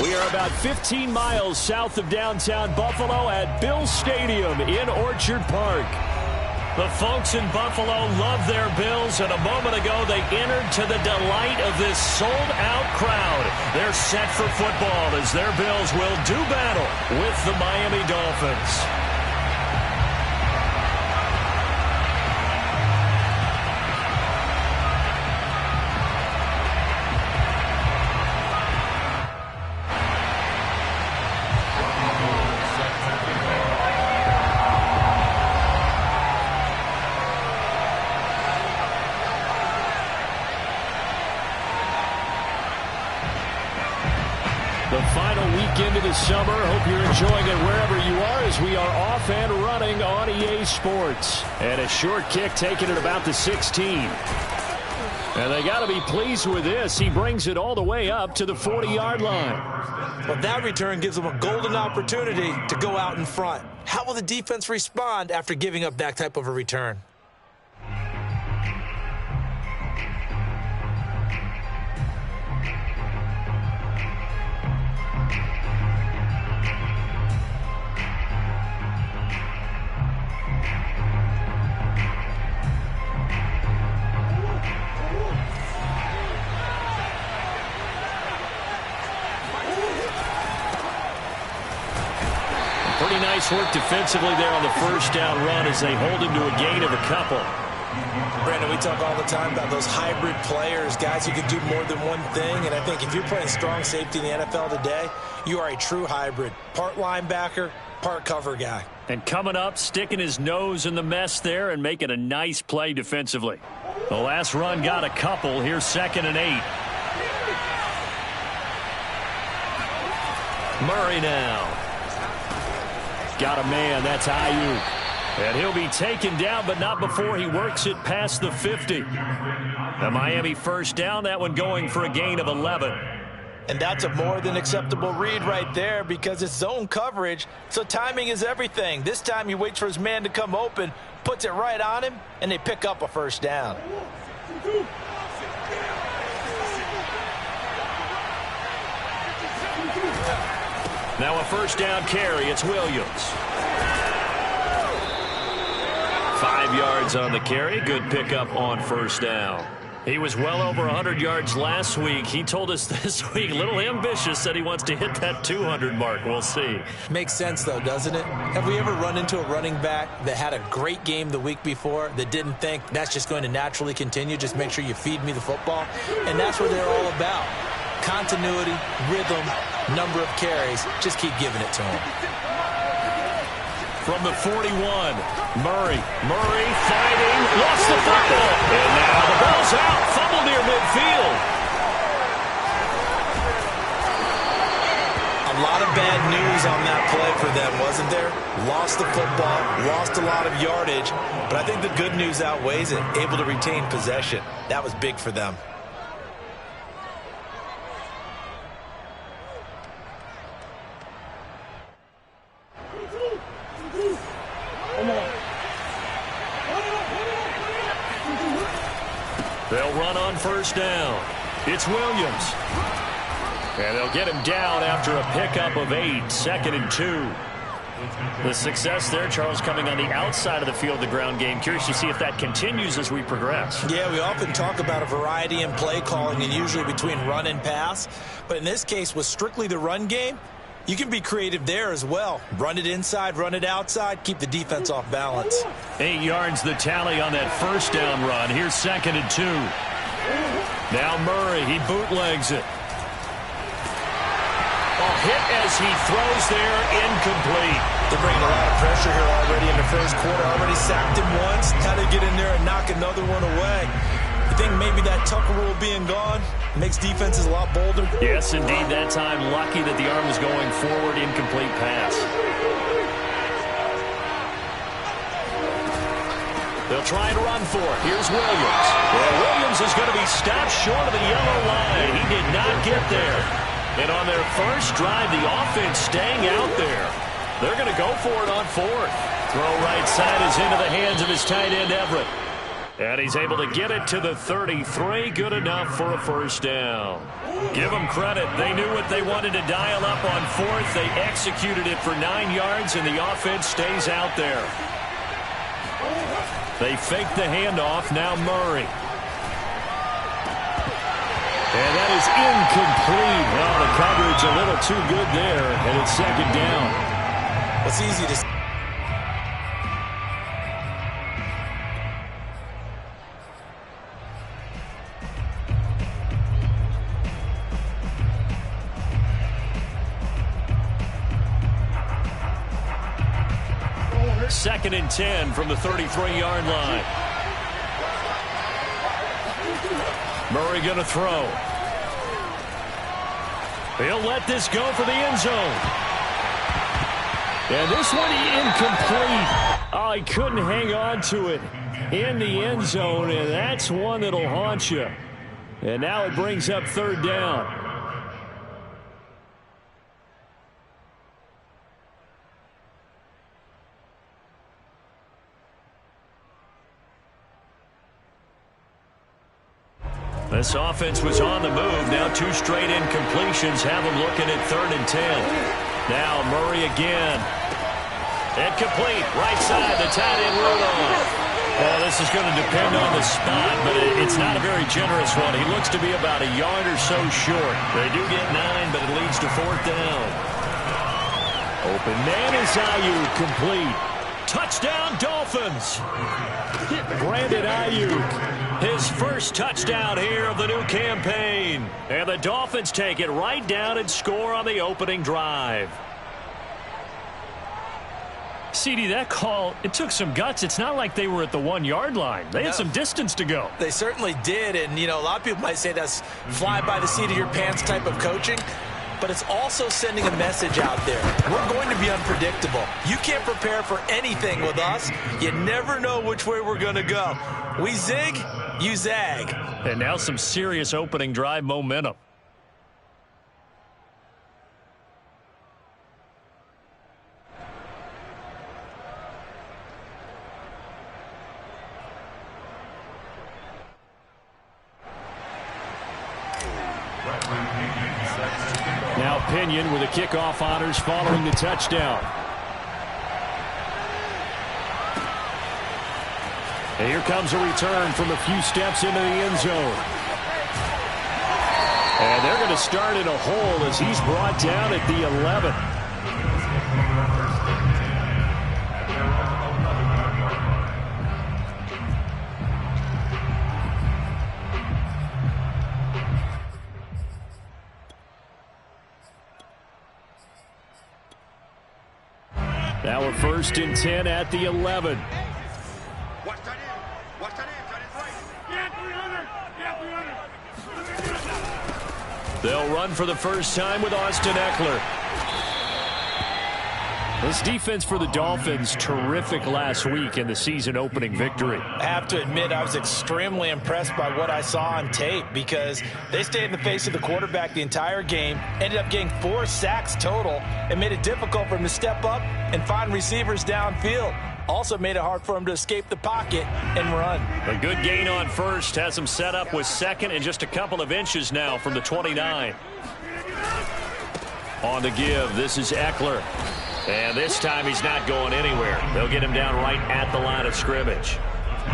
We are about 15 miles south of downtown Buffalo at Bills Stadium in Orchard Park. The folks in Buffalo love their Bills, and a moment ago they entered to the delight of this sold-out crowd. They're set for football as their Bills will do battle with the Miami Dolphins. Into the summer. Hope you're enjoying it wherever you are as we are off and running on EA Sports. And a short kick taken at about the 16. And they got to be pleased with this. He brings it all the way up to the 40-yard line. Well, that return gives them a golden opportunity to go out in front. How will the defense respond after giving up that type of a return? Pretty nice work defensively there on the first down run as they hold him to a gain of a couple. Brandon, we talk all the time about those hybrid players, guys who can do more than one thing. And I think if you're playing strong safety in the NFL today, you are a true hybrid. Part linebacker, part cover guy. And coming up, sticking his nose in the mess there and making a nice play defensively. The last run got a couple. Here's 2nd and 8. Murray now. Got a man. That's Ayuk. And he'll be taken down, but not before he works it past the 50. The Miami first down, that one going for a gain of 11. And that's a more than acceptable read right there because it's zone coverage, so timing is everything. This time he waits for his man to come open, puts it right on him, and they pick up a first down. Now a first down carry. It's Williams. 5 yards on the carry. Good pickup on first down. He was well over 100 yards last week. He told us this week, a little ambitious, said he wants to hit that 200 mark. We'll see. Makes sense, though, doesn't it? Have we ever run into a running back that had a great game the week before that didn't think that's just going to naturally continue? Just make sure you feed me the football. And that's what they're all about. Continuity, rhythm, number of carries. Just keep giving it to him. From the 41, Murray fighting, lost the football, and now the ball's out, fumble near midfield. A lot of bad news on that play for them, wasn't there? Lost the football, lost a lot of yardage, but I think the good news outweighs it, able to retain possession. That was big for them. They'll run on first down. It's Williams. And they'll get him down after a pickup of 8, 2nd and 2. The success there, Charles, coming on the outside of the field, the ground game. Curious to see if that continues as we progress. Yeah, we often talk about a variety in play calling and usually between run and pass. But in this case, with strictly the run game, you can be creative there as well. Run it inside, run it outside, keep the defense off balance. 8 yards the tally on that first down run. Here's 2nd and 2. Now Murray, he bootlegs it. A hit as he throws there, incomplete. They're bringing a lot of pressure here already in the first quarter. Already sacked him once. Now they get in there and knock another one away. You think maybe that Tucker rule being gone makes defenses a lot bolder? Yes, indeed. That time, lucky that the arm was going forward, incomplete pass. They'll try and run for it. Here's Williams. Well, Williams is going to be stopped short of the yellow line. He did not get there. And on their first drive, the offense staying out there. They're going to go for it on 4th. Throw right side is into the hands of his tight end, Everett. And he's able to get it to the 33. Good enough for a first down. Give them credit. They knew what they wanted to dial up on fourth. They executed it for 9 yards, and the offense stays out there. They fake the handoff. Now Murray. And that is incomplete. Well, the coverage a little too good there, and it's second down. It's easy to see. Second and 10 from the 33-yard line. Murray going to throw. He'll let this go for the end zone. And this one incomplete. Oh, he couldn't hang on to it in the end zone, and that's one that'll haunt you. And now it brings up third down. This offense was on the move. Now 2 straight incompletions have them looking at third and 10. Now Murray again. Incomplete. Right side, the tight end Rudolph. Well, this is going to depend on the spot, but it's not a very generous one. He looks to be about a yard or so short. They do get 9, but it leads to fourth down. Open man is Ayuk, complete. Touchdown, Dolphins. Brandon Ayuk, his first touchdown here of the new campaign. And the Dolphins take it right down and score on the opening drive. CD, that call, it took some guts. It's not like they were at the 1-yard line. They had some distance to go. They certainly did, and, a lot of people might say that's fly by the seat of your pants type of coaching. But it's also sending a message out there. We're going to be unpredictable. You can't prepare for anything with us. You never know which way we're going to go. We zig, you zag. And now some serious opening drive momentum. Now Pinion with the kickoff honors following the touchdown. And here comes a return from a few steps into the end zone. And they're going to start in a hole as he's brought down at the 11. Now we're first and 10 at the 11. Watch that in. Watch that in. That is right. Yeah, 300. Yeah, 300. They'll run for the first time with Austin Eckler. This defense for the Dolphins, terrific last week in the season-opening victory. I have to admit, I was extremely impressed by what I saw on tape because they stayed in the face of the quarterback the entire game, ended up getting 4 sacks total, and made it difficult for him to step up and find receivers downfield. Also made it hard for him to escape the pocket and run. A good gain on first has him set up with second and just a couple of inches now from the 29. On the give, this is Eckler. And this time he's not going anywhere. They'll get him down right at the line of scrimmage.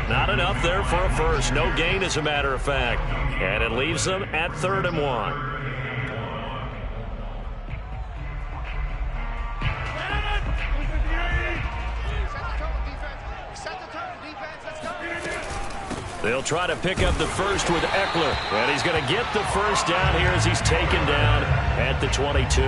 Not enough there for a first. No gain, as a matter of fact. And it leaves them at 3rd and 1. They'll try to pick up the first with Eckler. And he's going to get the first down here as he's taken down at the 22.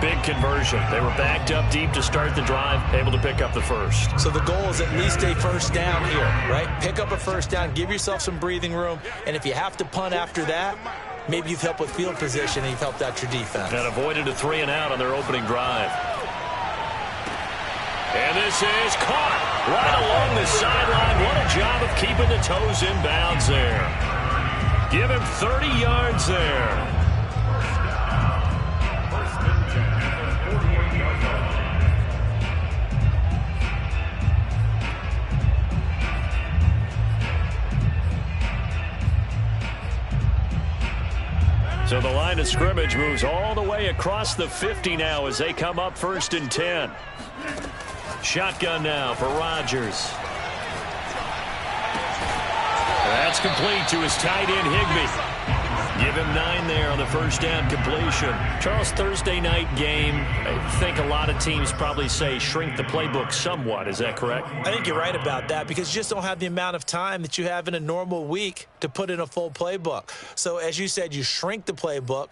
Big conversion. They were backed up deep to start the drive, able to pick up the first. So the goal is at least a first down here, right? Pick up a first down, give yourself some breathing room, and if you have to punt after that, maybe you've helped with field position and you've helped out your defense. And avoided a 3-and-out on their opening drive. And this is caught right along the sideline. What a job of keeping the toes in bounds there. Give him 30 yards there. So the line of scrimmage moves all the way across the 50 now as they come up 1st and 10. Shotgun now for Rodgers. That's complete to his tight end, Higbee. Give him 9 there on the first down completion. Charles, Thursday night game, I think a lot of teams probably say shrink the playbook somewhat. Is that correct? I think you're right about that because you just don't have the amount of time that you have in a normal week to put in a full playbook. So as you said, you shrink the playbook,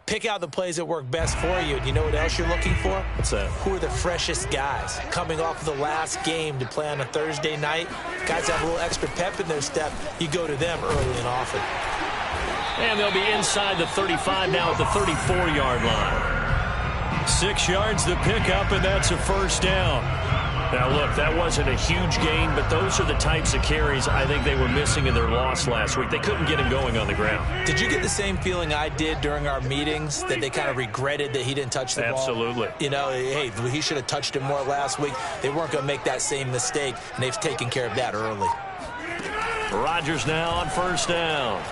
pick out the plays that work best for you. And you know what else you're looking for? What's that? Who are the freshest guys coming off of the last game to play on a Thursday night? Guys that have a little extra pep in their step, you go to them early and often. And they'll be inside the 35 now at the 34-yard line. 6 yards to pick up, and that's a first down. Now, look, that wasn't a huge gain, but those are the types of carries I think they were missing in their loss last week. They couldn't get him going on the ground. Did you get the same feeling I did during our meetings, that they kind of regretted that he didn't touch the ball? Absolutely. You know, hey, he should have touched it more last week. They weren't going to make that same mistake, and they've taken care of that early. Rodgers now on first down.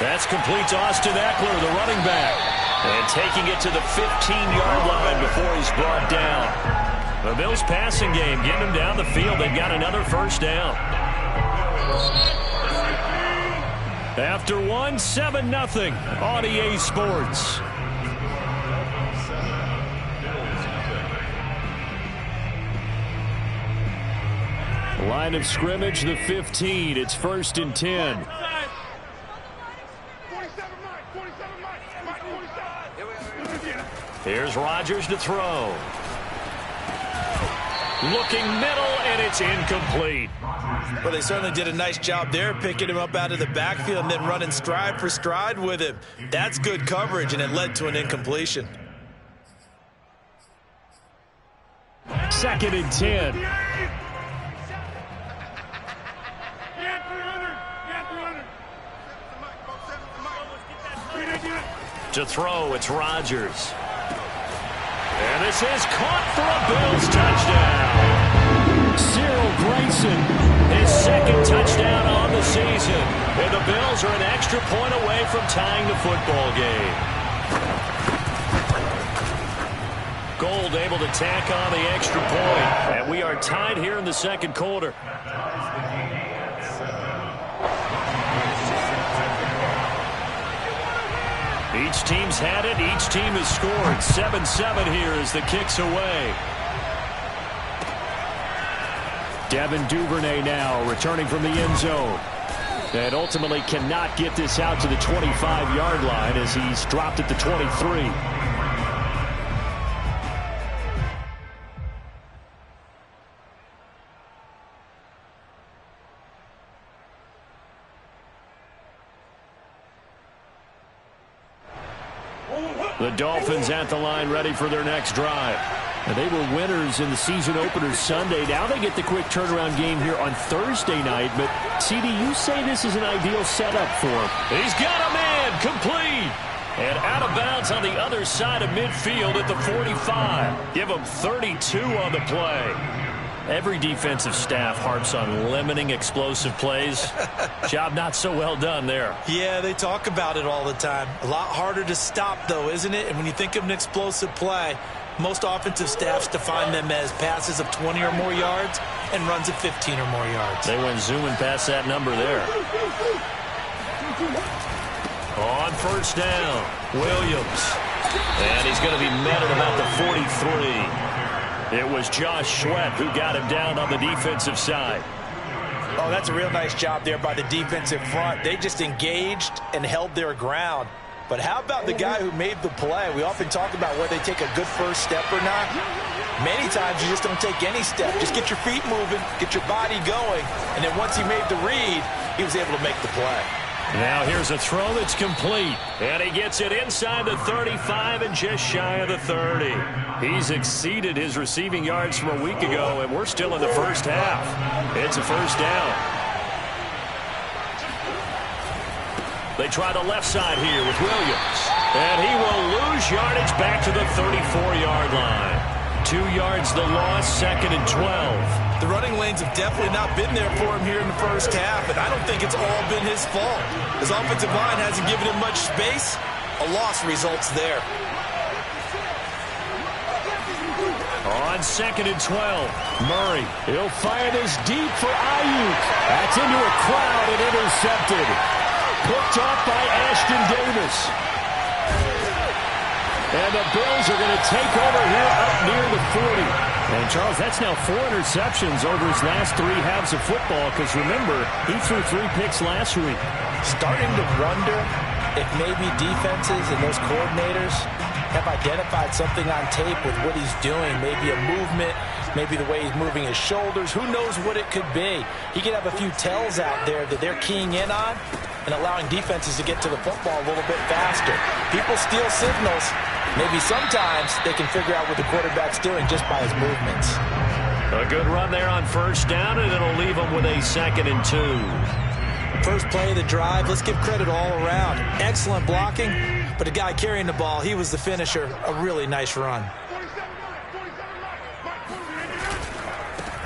That's complete to Austin Eckler, the running back. And taking it to the 15-yard line before he's brought down. The Bills passing game, getting him down the field. They've got another first down. After 1, 7-0 on EA Sports. Line of scrimmage, the 15. It's 1st and 10. Here's Rodgers to throw. Looking middle, and it's incomplete. Well, they certainly did a nice job there, picking him up out of the backfield and then running stride for stride with him. That's good coverage, and it led to an incompletion. 2nd and 10. To throw, it's Rodgers. And this is caught for a Bills touchdown. Cyril Grayson, his 2nd touchdown on the season. And the Bills are an extra point away from tying the football game. Gold able to tack on the extra point. And we are tied here in the 2nd quarter. Each team's had it. Each team has scored. 7-7 here as the kick's away. Devin Duvernay now returning from the end zone. And ultimately cannot get this out to the 25-yard line as he's dropped at the 23. The Dolphins at the line ready for their next drive. And they were winners in the season opener Sunday. Now they get the quick turnaround game here on Thursday night. But, CD, you say this is an ideal setup for him. He's got a man complete. And out of bounds on the other side of midfield at the 45. Give him 32 on the play. Every defensive staff harps on limiting explosive plays. Job not so well done there. Yeah, they talk about it all the time. A lot harder to stop, though, isn't it? And when you think of an explosive play, most offensive staffs define them as passes of 20 or more yards and runs of 15 or more yards. They went zooming past that number there. On first down, Williams. And he's going to be met at about the 43. It was Josh Sweat who got him down on the defensive side. Oh, that's a real nice job there by the defensive front. They just engaged and held their ground. But how about the guy who made the play? We often talk about whether they take a good first step or not. Many times you just don't take any step. Just get your feet moving, get your body going. And then once he made the read, he was able to make the play. Now here's a throw that's complete. And he gets it inside the 35 and just shy of the 30. He's exceeded his receiving yards from a week ago, and we're still in the first half. It's a first down. They try the left side here with Williams. And he will lose yardage back to the 34-yard line. 2 yards the loss, 2nd and 12. The running lanes have definitely not been there for him here in the first half, and I don't think it's all been his fault. His offensive line hasn't given him much space. A loss results there. On 2nd and 12, Murray. He'll fire this deep for Ayuk. That's into a crowd and intercepted. Picked off by Ashton Davis. And the Bills are going to take over here up near the 40. And, Charles, that's now 4 interceptions over his last 3 halves of football, because, remember, he threw 3 picks last week. Starting to wonder if maybe defenses and those coordinators have identified something on tape with what he's doing. Maybe a movement, maybe the way he's moving his shoulders. Who knows what it could be? He could have a few tells out there that they're keying in on and allowing defenses to get to the football a little bit faster. People steal signals. Maybe sometimes they can figure out what the quarterback's doing just by his movements. A good run there on 1st down, and it'll leave them with a 2nd and 2. First play of the drive, let's give credit all around. Excellent blocking, but the guy carrying the ball, he was the finisher. A really nice run.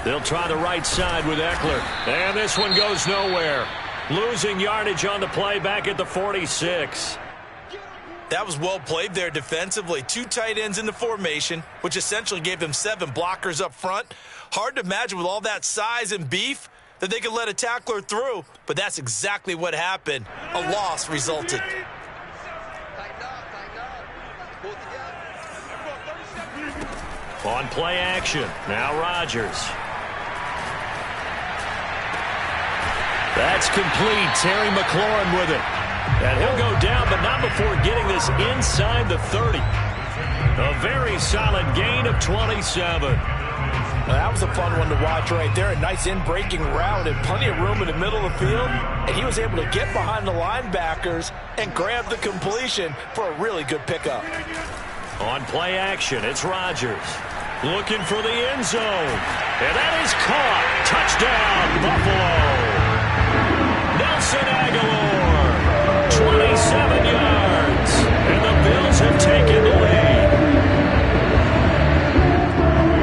They'll try the right side with Eckler. And this one goes nowhere. Losing yardage on the play back at the 46. That was well played there defensively. 2 tight ends in the formation, which essentially gave them 7 blockers up front. Hard to imagine with all that size and beef that they could let a tackler through, but that's exactly what happened. A loss resulted. On play action, now Rodgers. That's complete. Terry McLaurin with it. And he'll go down, but not before getting this inside the 30. A very solid gain of 27. That was a fun one to watch right there. A nice in-breaking route and plenty of room in the middle of the field. And he was able to get behind the linebackers and grab the completion for a really good pickup. On play action, it's Rodgers. Looking for the end zone. And that is caught. Touchdown, Buffalo. Nelson Aguilar, 27 yards. And the Bills have taken the lead.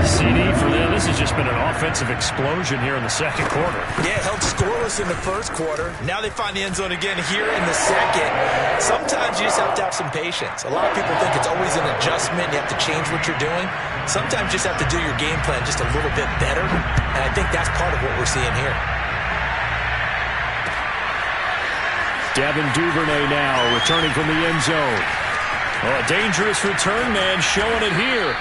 CD for them. This has just been an offensive explosion here in the 2nd quarter. Yeah, held scoreless in the 1st quarter. Now they find the end zone again here in the 2nd. Sometimes you just have to have some patience. A lot of people think it's always an adjustment. You have to change what you're doing. Sometimes you just have to do your game plan just a little bit better. And I think that's part of what we're seeing here. Devin Duvernay now returning from the end zone. Oh, a dangerous return man showing it here.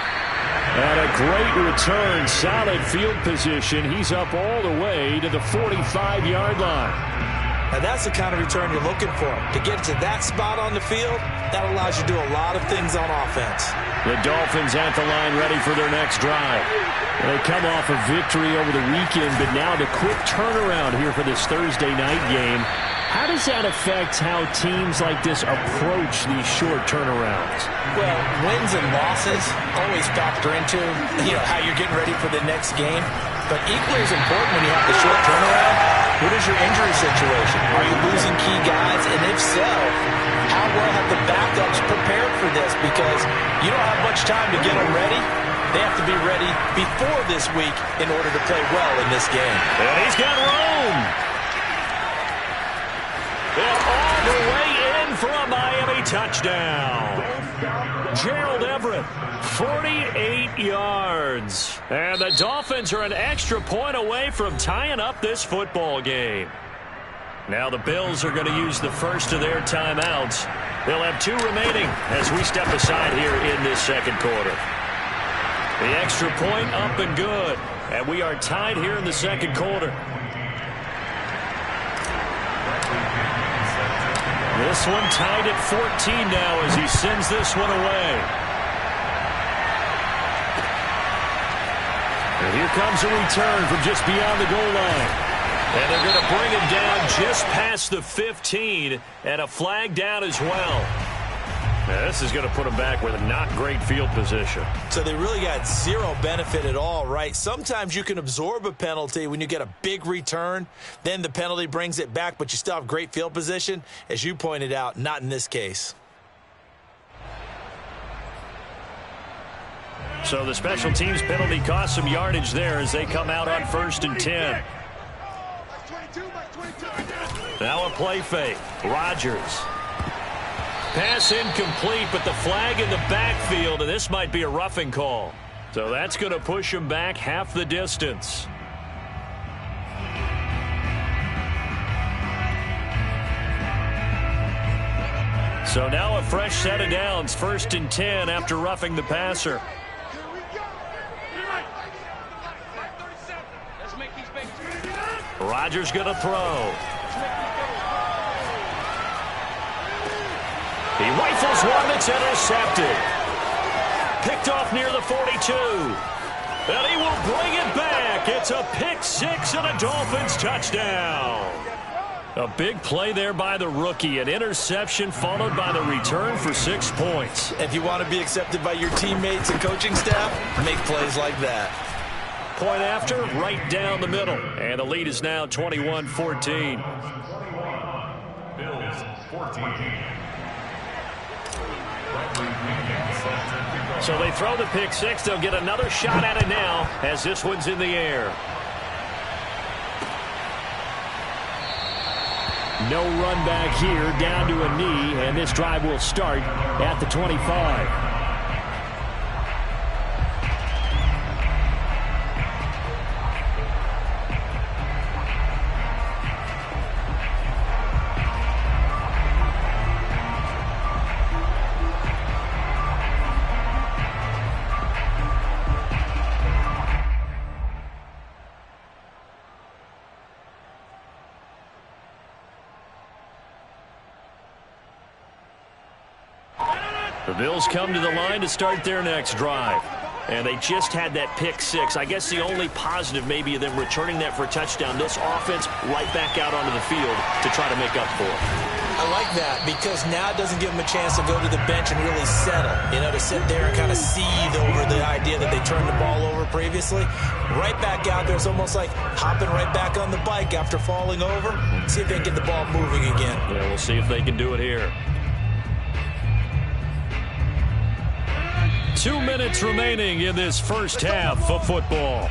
And a great return, solid field position. He's up all the way to the 45-yard line. Now that's the kind of return you're looking for. To get to that spot on the field, that allows you to do a lot of things on offense. The Dolphins at the line ready for their next drive. They come off a victory over the weekend, but now the quick turnaround here for this Thursday night game. How does that affect how teams like this approach these short turnarounds? Well, wins and losses always factor into, how you're getting ready for the next game. But equally as important when you have the short turnaround, what is your injury situation? Are you losing key guys? And if so, how well have the backups prepared for this? Because you don't have much time to get them ready. They have to be ready before this week in order to play well in this game. And he's got Rome. All the way in for a Miami touchdown. Gerald Everett, 48 yards. And the Dolphins are an extra point away from tying up this football game. Now the Bills are going to use the first of their timeouts. They'll have 2 remaining as we step aside here in this 2nd quarter. The extra point up and good. And we are tied here in the 2nd quarter. This one tied at 14 now as he sends this one away. And here comes a return from just beyond the goal line. And they're going to bring him down just past the 15, and a flag down as well. Now, this is going to put them back with a not great field position. So they really got zero benefit at all, right? Sometimes you can absorb a penalty when you get a big return. Then the penalty brings it back, but you still have great field position. As you pointed out, not in this case. So the special teams penalty cost some yardage there as they come out on 1st and 10. Now a play fake. Rodgers. Pass incomplete, but the flag in the backfield, and this might be a roughing call. So that's going to push him back half the distance. So now a fresh set of downs, 1st and 10 after roughing the passer. Rodgers going to throw. He rifles one that's intercepted. Picked off near the 42. And he will bring it back. It's a pick six and a Dolphins touchdown. A big play there by the rookie. An interception followed by the return for 6 points. If you want to be accepted by your teammates and coaching staff, make plays like that. Point after, right down the middle. And the lead is now 21-14. Bills 14. So they throw the pick six. They'll get another shot at it now as this one's in the air. No run back here, down to a knee, and this drive will start at the 25. The Bills come to the line to start their next drive. And they just had that pick six. I guess the only positive maybe of them returning that for a touchdown. This offense right back out onto the field to try to make up for it. I like that because now it doesn't give them a chance to go to the bench and really settle. You know, to sit there and kind of seethe over the idea that they turned the ball over previously. Right back out there. It's almost like hopping right back on the bike after falling over. See if they can get the ball moving again. Yeah, we'll see if they can do it here. 2 minutes remaining in this first half of football.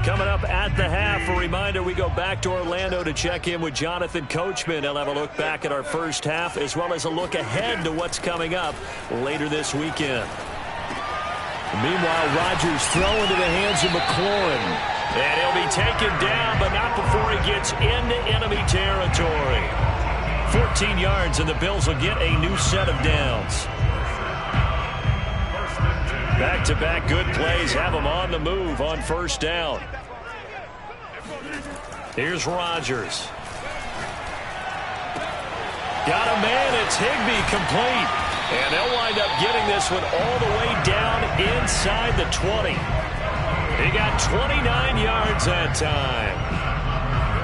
Coming up at the half, a reminder, we go back to Orlando to check in with Jonathan Coachman. He'll have a look back at our first half as well as a look ahead to what's coming up later this weekend. Meanwhile, Rodgers throw into the hands of McLaurin. And he'll be taken down, but not before he gets into enemy territory. 14 yards, and the Bills will get a new set of downs. Back-to-back good plays have them on the move on first down. Here's Rodgers. Got a man, it's Higbee, complete. And they'll wind up getting this one all the way down inside the 20. He got 29 yards that time.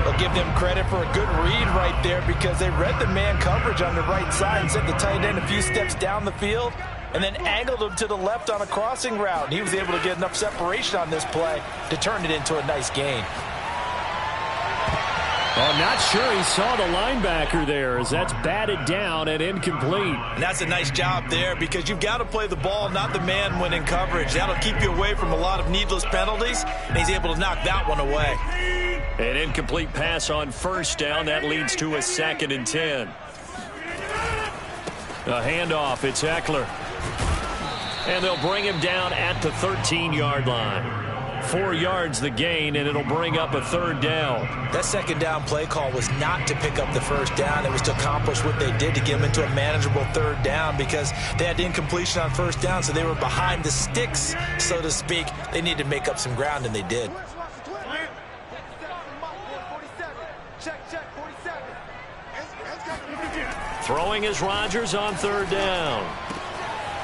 I'll give them credit for a good read right there because they read the man coverage on the right side and sent the tight end a few steps down the field and then angled him to the left on a crossing route. And he was able to get enough separation on this play to turn it into a nice gain. I'm not sure he saw the linebacker there as that's batted down and incomplete. And that's a nice job there because you've got to play the ball, not the man when in coverage. That'll keep you away from a lot of needless penalties, and he's able to knock that one away. An incomplete pass on first down. That leads to a 2nd and 10. A handoff. It's Eckler. And they'll bring him down at the 13-yard line. 4 yards the gain, and it'll bring up a 3rd down. That 2nd down play call was not to pick up the 1st down. It was to accomplish what they did to get them into a manageable 3rd down because they had incompletion on 1st down, so they were behind the sticks, so to speak. They needed to make up some ground, and they did. Throwing is Rodgers on 3rd down.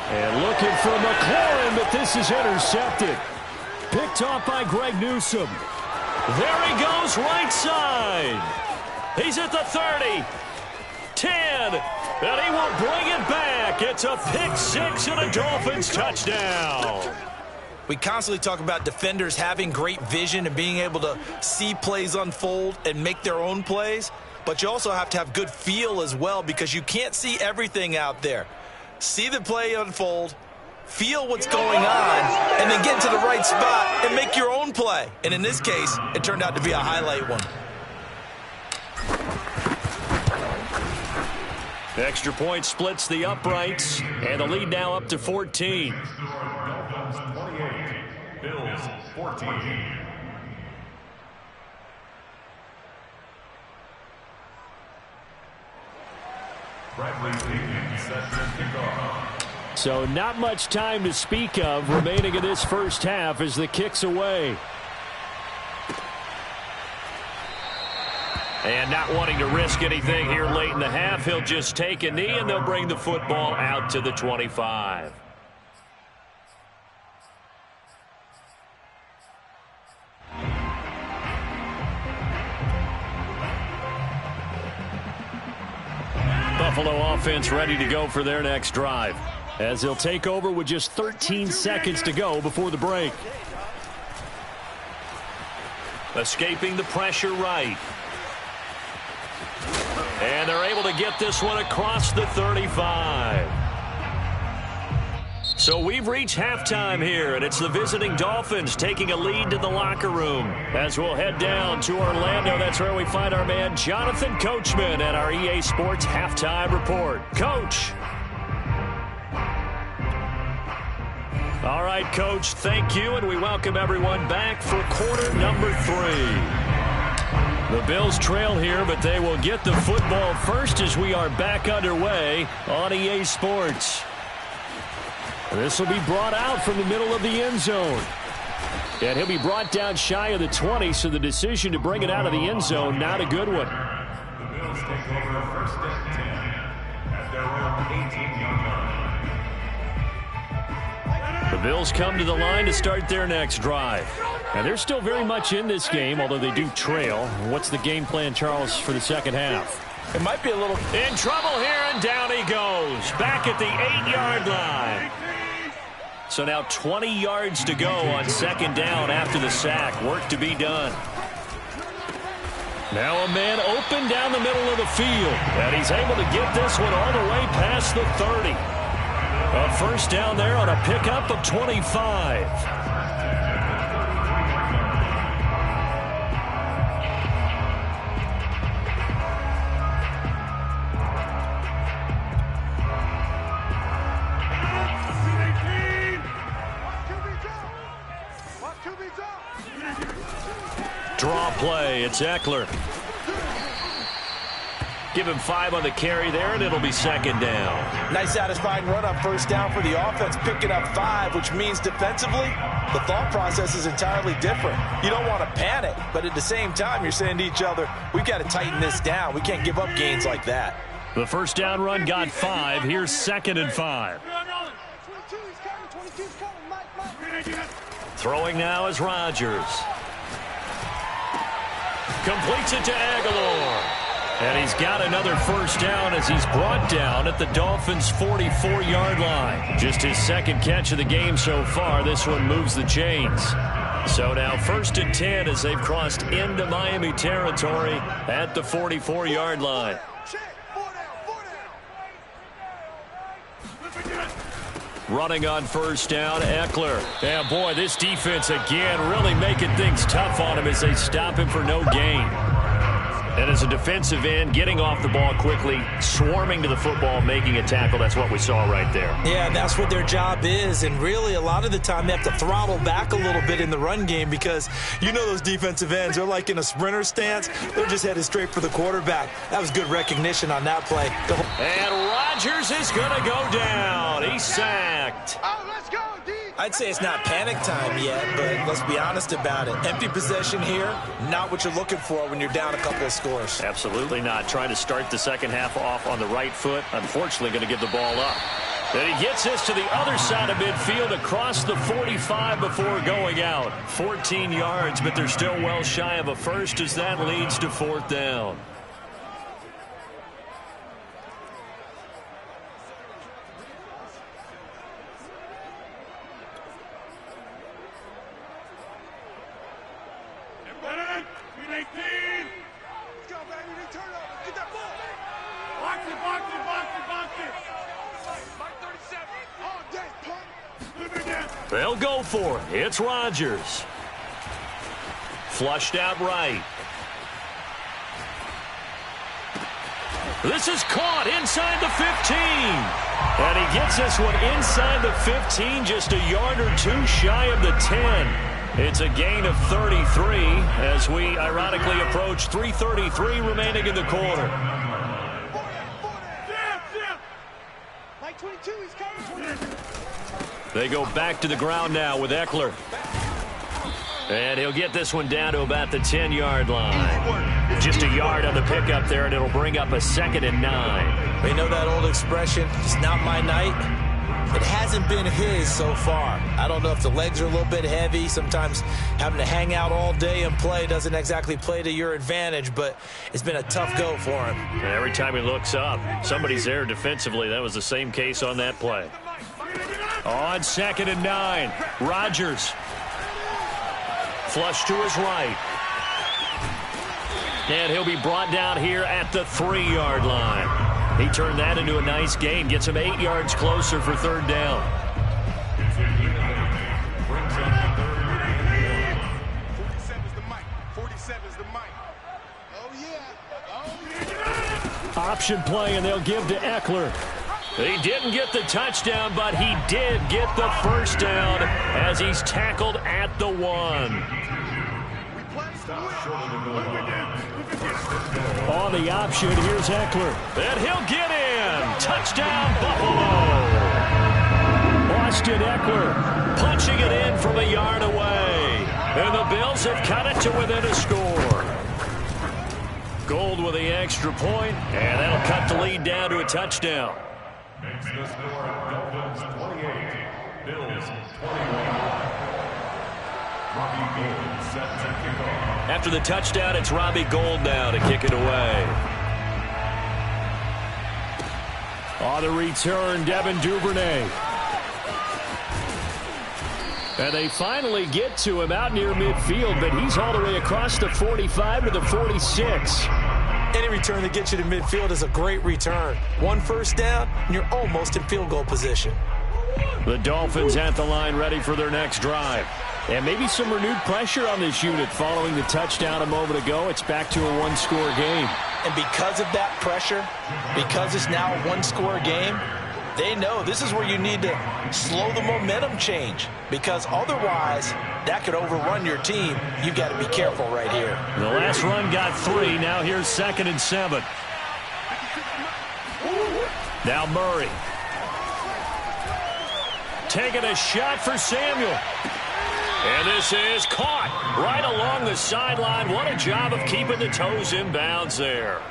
And looking for McLaurin, but this is intercepted. Picked off by Greg Newsome. There he goes, right side. He's at the 30, 10, and he will bring it back. It's a pick six and a Dolphins touchdown. We constantly talk about defenders having great vision and being able to see plays unfold and make their own plays, but you also have to have good feel as well because you can't see everything out there. See the play unfold, feel what's going on, and then get to the right spot and make your own play. And in this case, it turned out to be a highlight one. Extra point splits the uprights, and the lead now up to 14. Bills 14. So not much time to speak of remaining in this first half as the kick's away. And not wanting to risk anything here late in the half, he'll just take a knee and they'll bring the football out to the 25. Buffalo offense ready to go for their next drive as they'll take over with just 13 seconds to go before the break. Escaping the pressure right. And they're able to get this one across the 35. So we've reached halftime here, and it's the visiting Dolphins taking a lead to the locker room. As we'll head down to Orlando, that's where we find our man Jonathan Coachman at our EA Sports Halftime Report. Coach. All right, Coach, thank you, and we welcome everyone back for quarter number 3. The Bills trail here, but they will get the football first as we are back underway on EA Sports. This will be brought out from the middle of the end zone. And he'll be brought down shy of the 20, so the decision to bring it out of the end zone, not a good one. The Bills take over first and 10 at their own 18-yard line. The Bills come to the line to start their next drive. And they're still very much in this game, although they do trail. What's the game plan, Charles, for the second half? It might be a little in trouble here, and down he goes. Back at the 8-yard line. So now 20 yards to go on second down after the sack. Work to be done. Now a man open down the middle of the field. And he's able to get this one all the way past the 30. A first down there on a pickup of 25. Draw play, it's Eckler. Give him 5 on the carry there, and it'll be second down. Nice satisfying run on first down for the offense, picking up 5, which means defensively, the thought process is entirely different. You don't want to panic, but at the same time, you're saying to each other, we've got to tighten this down. We can't give up gains like that. The first down run got 5. Here's second and 5. Throwing now is Rodgers. Completes it to Aguilar. And he's got another first down as he's brought down at the Dolphins' 44-yard line. Just his second catch of the game so far. This one moves the chains. So now first and 10 as they've crossed into Miami territory at the 44-yard line. Running on first down, Eckler. And boy, this defense again really making things tough on him as they stop him for no gain. And as a defensive end, getting off the ball quickly, swarming to the football, making a tackle, that's what we saw right there. Yeah, that's what their job is. And really, a lot of the time, they have to throttle back a little bit in the run game because you know those defensive ends, they're like in a sprinter stance. They're just headed straight for the quarterback. That was good recognition on that play. And Rodgers is going to go down. He's sacked. Oh, let's go, D. I'd say it's not panic time yet, but let's be honest about it. Empty possession here, not what you're looking for when you're down a couple of scores. Absolutely not. Trying to start the second half off on the right foot. Unfortunately, going to give the ball up. Then he gets this to the other side of midfield across the 45 before going out. 14 yards, but they're still well shy of a first as that leads to fourth down. They'll go for it. It's Rodgers. Flushed out right. This is caught inside the 15. And he gets this one inside the 15, just a yard or two shy of the 10. It's a gain of 33 as we ironically approach 3:33 remaining in the quarter. They go back to the ground now with Eckler. And he'll get this one down to about the 10-yard line. Just a yard on the pickup there, and it'll bring up a 2nd and 9. We know that old expression, it's not my night. It hasn't been his so far. I don't know if the legs are a little bit heavy. Sometimes having to hang out all day and play doesn't exactly play to your advantage, but it's been a tough go for him. And every time he looks up, somebody's there defensively. That was the same case on that play. On 2nd and 9, Rodgers. Flush to his right. And he'll be brought down here at the 3-yard line. He turned that into a nice gain. Gets him 8 yards closer for 3rd down. 47's the mic. 47's the mic. Oh, yeah. Option play, and they'll give to Eckler. He didn't get the touchdown, but he did get the 1st down as he's tackled at the 1. On the option, here's Eckler. And he'll get in. Touchdown, Buffalo. Austin Eckler punching it in from a yard away. And the Bills have cut it to within a score. Gold with the extra point, and that'll cut the lead down to a touchdown. Makes the score Dolphins 28, Bills 21. Robbie Gould set to kick off. After the touchdown, it's Robbie Gould now to kick it away. On the return, Devin Duvernay. And they finally get to him out near midfield, but he's all the way across the 45 to the 46. Any return that gets you to midfield is a great return. 1 first down, and you're almost in field goal position. The Dolphins at the line ready for their next drive. And maybe some renewed pressure on this unit following the touchdown a moment ago. It's back to a 1-score game. And because of that pressure, because it's now a 1-score game, they know this is where you need to slow the momentum change, because otherwise that could overrun your team. You've got to be careful right here. The last run got 3. Now here's 2nd and 7. Now Murray. Taking a shot for Samuel. And this is caught right along the sideline. What a job of keeping the toes in bounds there.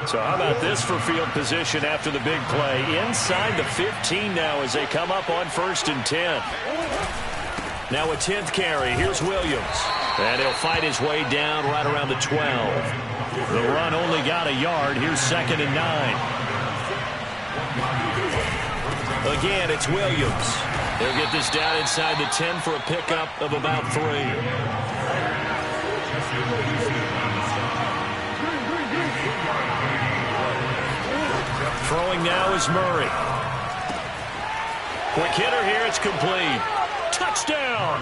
So how about this for field position after the big play? Inside the 15 now as they come up on 1st and 10. Now a 10th carry. Here's Williams. And he'll fight his way down right around the 12. The run only got a yard. Here's 2nd and 9. Again, it's Williams. They'll get this down inside the 10 for a pickup of about 3. Throwing now is Murray. Quick hitter here. It's complete. Touchdown.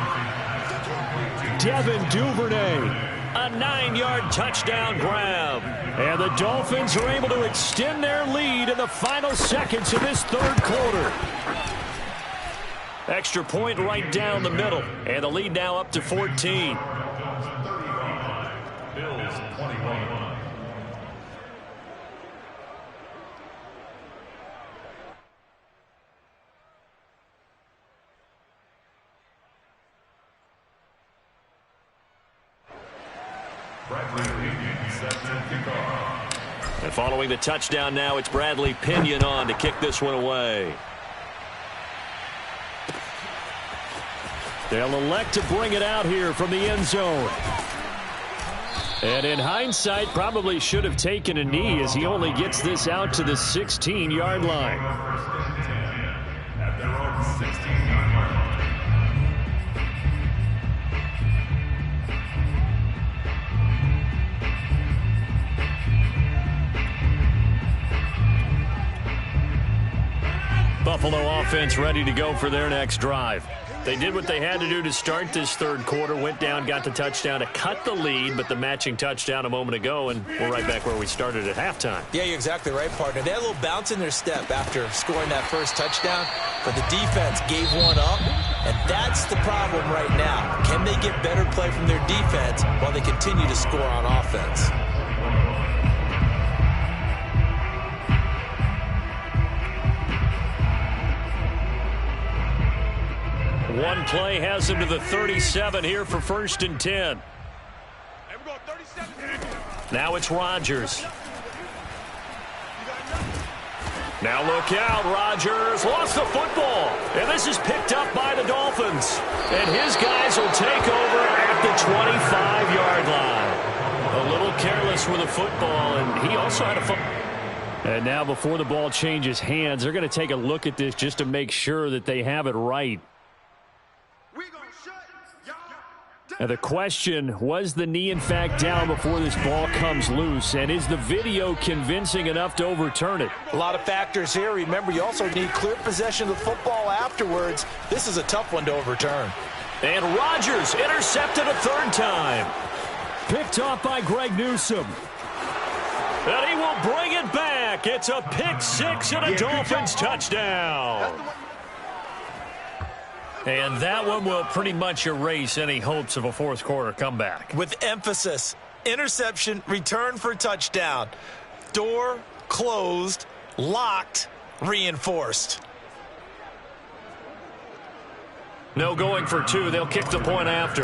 Devin Duvernay. A 9-yard touchdown grab. And the Dolphins are able to extend their lead in the final seconds of this 3rd quarter. Extra point right down the middle. And the lead now up to 14. Bills 21. Bradley Pinion set to kick off. And following the touchdown now, it's Bradley Pinion on to kick this one away. They'll elect to bring it out here from the end zone. And in hindsight, probably should have taken a knee as he only gets this out to the 16-yard line. At their own 16-yard line. Buffalo offense ready to go for their next drive. They did what they had to do to start this third quarter, went down, got the touchdown to cut the lead, but the matching touchdown a moment ago, and we're right back where we started at halftime. Yeah, you're exactly right, partner. They had a little bounce in their step after scoring that first touchdown, but the defense gave one up, and that's the problem right now. Can they get better play from their defense while they continue to score on offense? One play has him to the 37 here for 1st and 10. Now it's Rodgers. Now look out, Rodgers lost the football, and this is picked up by the Dolphins. And his guys will take over at the 25-yard line. A little careless with the football, and he also had a football. And now before the ball changes hands, they're going to take a look at this just to make sure that they have it right. Now the question, was the knee in fact down before this ball comes loose? And is the video convincing enough to overturn it? A lot of factors here. Remember, you also need clear possession of the football afterwards. This is a tough one to overturn. And Rodgers intercepted a third time. Picked off by Greg Newsome. And he will bring it back. It's a pick six and a Dolphins touchdown. And that one will pretty much erase any hopes of a fourth quarter comeback. With emphasis, interception, return for touchdown. Door closed, locked, reinforced. No going for two. They'll kick the point after.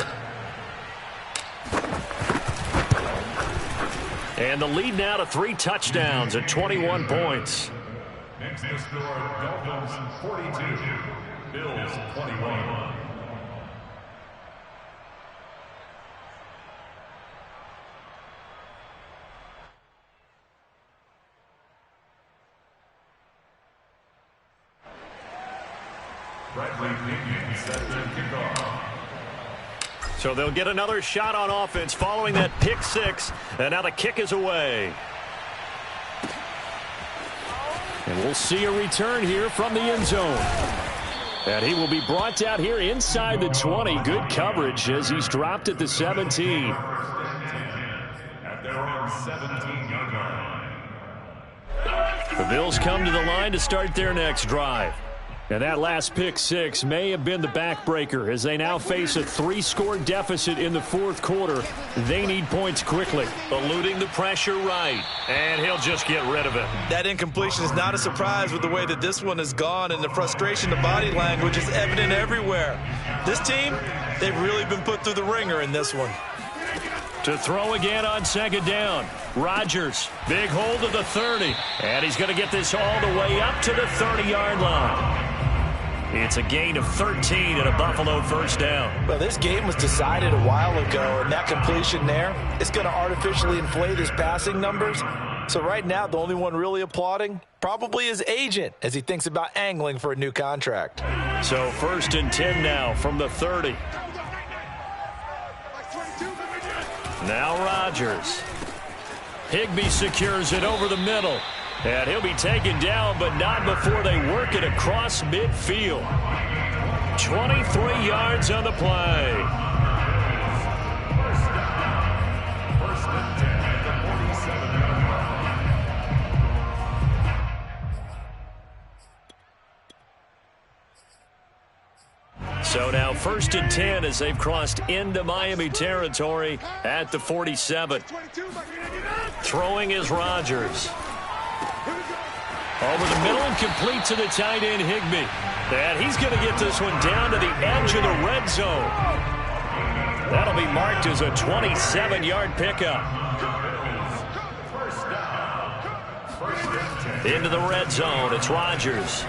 And the lead now to 3 touchdowns at 21 points. Next to score, Dolphins 42. Bills 21. Bradley Pinion set the kickoff. So they'll get another shot on offense following that pick six, and now the kick is away. And we'll see a return here from the end zone. And he will be brought down here inside the 20. Good coverage as he's dropped at the 17. At their own 17-yard line. The Bills come to the line to start their next drive. And that last pick six may have been the backbreaker as they now face a 3-score deficit in the fourth quarter. They need points quickly. Eluding the pressure right. And he'll just get rid of it. That incompletion is not a surprise with the way that this one has gone, and the frustration, the body language is evident everywhere. This team, they've really been put through the ringer in this one. To throw again on second down. Rodgers, big hold of the 30. And he's going to get this all the way up to the 30-yard line. It's a gain of 13 and a Buffalo first down. Well, this game was decided a while ago, and that completion there is going to artificially inflate his passing numbers. So right now, the only one really applauding probably his agent as he thinks about angling for a new contract. So 1st and 10 now from the 30. Now Rodgers. Higbee secures it over the middle. And he'll be taken down, but not before they work it across midfield. 23 yards on the play. First and 10 at the 47-yard line. So now 1st and 10 as they've crossed into Miami territory at the 47. Throwing is Rodgers. Over the middle and complete to the tight end, Higbee. And he's going to get this one down to the edge of the red zone. That'll be marked as a 27-yard pickup. Into the red zone, it's Rodgers.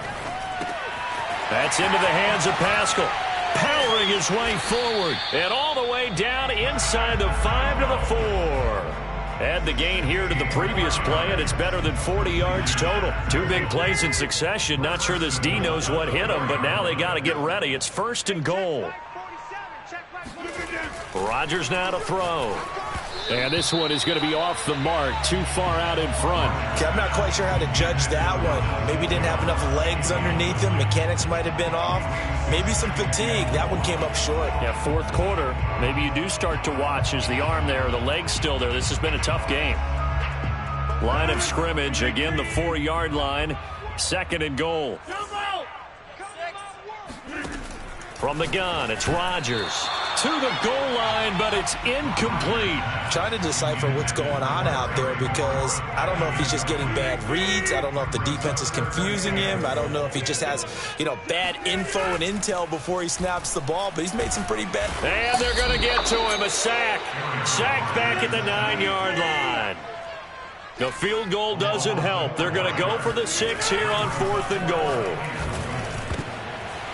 That's into the hands of Pascal. Powering his way forward. And all the way down inside the 5 to the 4. Add the gain here to the previous play, and it's better than 40 yards total. 2 big plays in succession. Not sure this D knows what hit him, but now they got to get ready. It's 1st and goal. Rodgers now to throw. And this one is going to be off the mark, too far out in front. Okay, I'm not quite sure how to judge that one. Maybe he didn't have enough legs underneath him. Mechanics might have been off. Maybe some fatigue. That one came up short. Yeah, fourth quarter. Maybe you do start to watch. Is the arm there, the leg's still there? This has been a tough game. Line of scrimmage, again the 4-yard line. 2nd and goal. From the gun, it's Rodgers. To the goal line, but it's incomplete. Trying to decipher what's going on out there because I don't know if he's just getting bad reads. I don't know if the defense is confusing him. I don't know if he just has, bad info and intel before he snaps the ball, but he's made some pretty bad. And they're going to get to him, a sack. Sacked back at the 9-yard line. The field goal doesn't help. They're going to go for the 6 here on 4th and goal.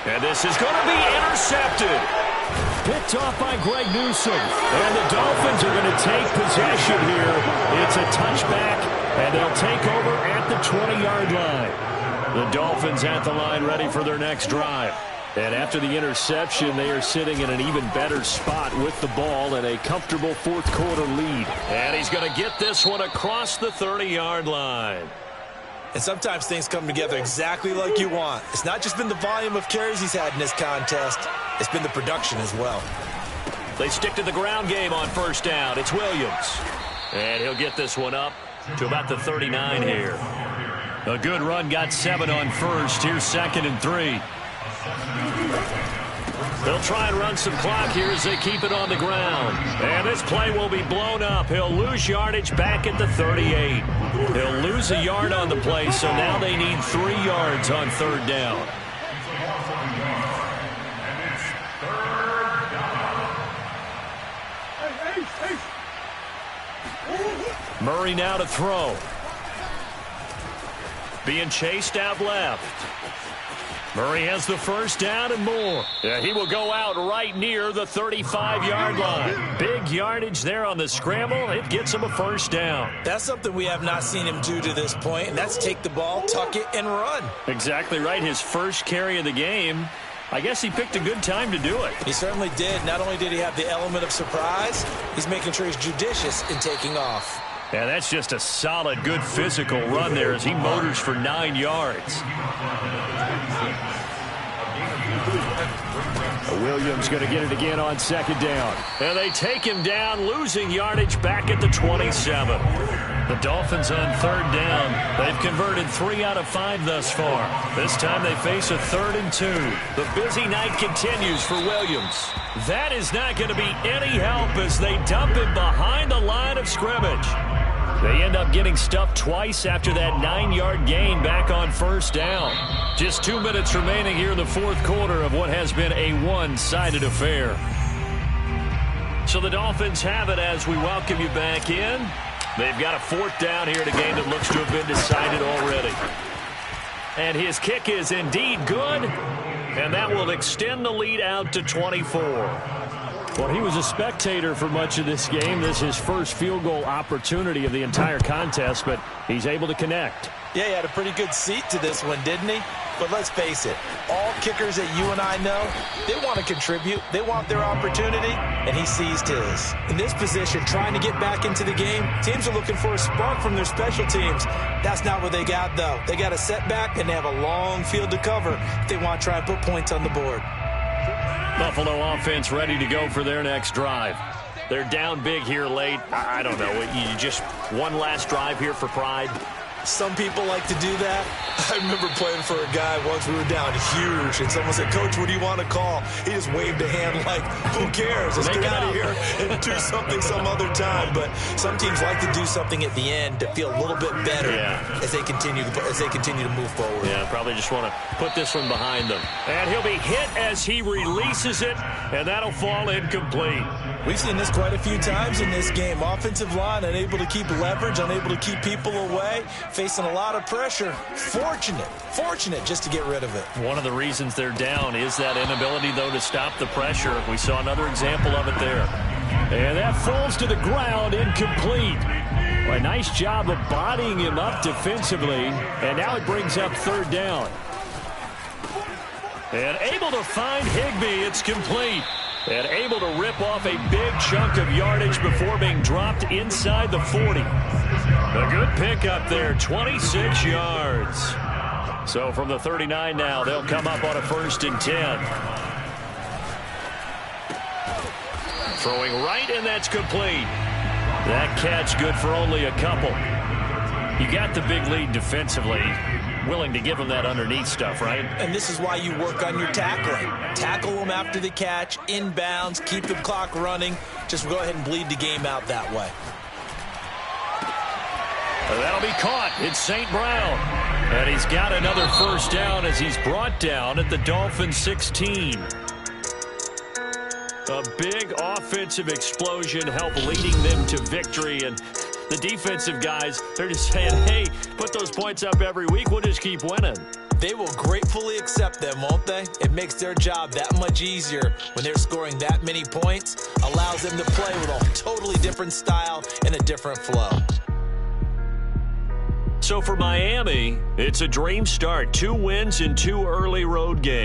And this is going to be intercepted. Picked off by Greg Newsome. And the Dolphins are going to take possession here. It's a touchback, and they'll take over at the 20-yard line. The Dolphins at the line ready for their next drive. And after the interception, they are sitting in an even better spot with the ball and a comfortable fourth quarter lead. And he's going to get this one across the 30-yard line. And sometimes things come together exactly like you want. It's not just been the volume of carries he's had in this contest. It's been the production as well. They stick to the ground game on first down. It's Williams. And he'll get this one up to about the 39 here. A good run, got 7 on first. Here's 2nd and 3. They'll try and run some clock here as they keep it on the ground. And this play will be blown up. He'll lose yardage back at the 38. He'll lose a yard on the play, so now they need 3 yards on 3rd down. Murray now to throw. Being chased out left. Murray has the first down and more. Yeah, he will go out right near the 35-yard line. Big yardage there on the scramble. It gets him a first down. That's something we have not seen him do to this point, and that's take the ball, tuck it, and run. Exactly right. His first carry of the game. I guess he picked a good time to do it. He certainly did. Not only did he have the element of surprise, he's making sure he's judicious in taking off. Yeah, that's just a solid, good physical run there as he motors for 9 yards. Williams going to get it again on 2nd down. And they take him down, losing yardage back at the 27. The Dolphins on 3rd down. They've converted 3 out of 5 thus far. This time they face a 3rd and 2. The busy night continues for Williams. That is not going to be any help as they dump him behind the line of scrimmage. They end up getting stuffed twice after that 9-yard gain back on 1st down. Just 2 minutes remaining here in the fourth quarter of what has been a one-sided affair. So the Dolphins have it as we welcome you back in. They've got a 4th down here in a game that looks to have been decided already. And his kick is indeed good, and that will extend the lead out to 24. Well, he was a spectator for much of this game. This is his first field goal opportunity of the entire contest, but he's able to connect. Yeah, he had a pretty good seat to this one, didn't he? But let's face it, all kickers that you and I know, they want to contribute. They want their opportunity, and he seized his. In this position, trying to get back into the game, teams are looking for a spark from their special teams. That's not what they got, though. They got a setback, and they have a long field to cover if they want to try and put points on the board. Buffalo offense ready to go for their next drive. They're down big here late. I don't know. You just one last drive here for pride. Some people like to do that. I remember playing for a guy once. We were down huge, and someone said, "Coach, what do you want to call?" He just waved a hand like, "Who cares? Let's get out of here and do something some other time." But some teams like to do something at the end to feel a little bit better as they continue to move forward. Yeah, probably just want to put this one behind them. And he'll be hit as he releases it, and that'll fall incomplete. We've seen this quite a few times in this game. Offensive line unable to keep leverage, unable to keep people away, facing a lot of pressure. Fortunate just to get rid of it. One of the reasons they're down is that inability, though, to stop the pressure. We saw another example of it there. And that falls to the ground, incomplete. Well, a nice job of bodying him up defensively, and now it brings up 3rd down. And able to find Higbee. It's complete. And able to rip off a big chunk of yardage before being dropped inside the 40. A good pickup there, 26 yards. So from the 39 now, they'll come up on a 1st and 10. Throwing right, and that's complete. That catch good for only a couple. You got the big lead defensively. Willing to give them that underneath stuff, right? And this is why you work on your tackling. Tackle them after the catch, inbounds, keep the clock running. Just go ahead and bleed the game out that way. That'll be caught. It's St. Brown. And he's got another 1st down as he's brought down at the Dolphins 16. A big offensive explosion helped leading them to victory. And the defensive guys, they're just saying, hey, put those points up every week. We'll just keep winning. They will gratefully accept them, won't they? It makes their job that much easier when they're scoring that many points. Allows them to play with a totally different style and a different flow. So for Miami, it's a dream start. 2 wins in 2 early road games.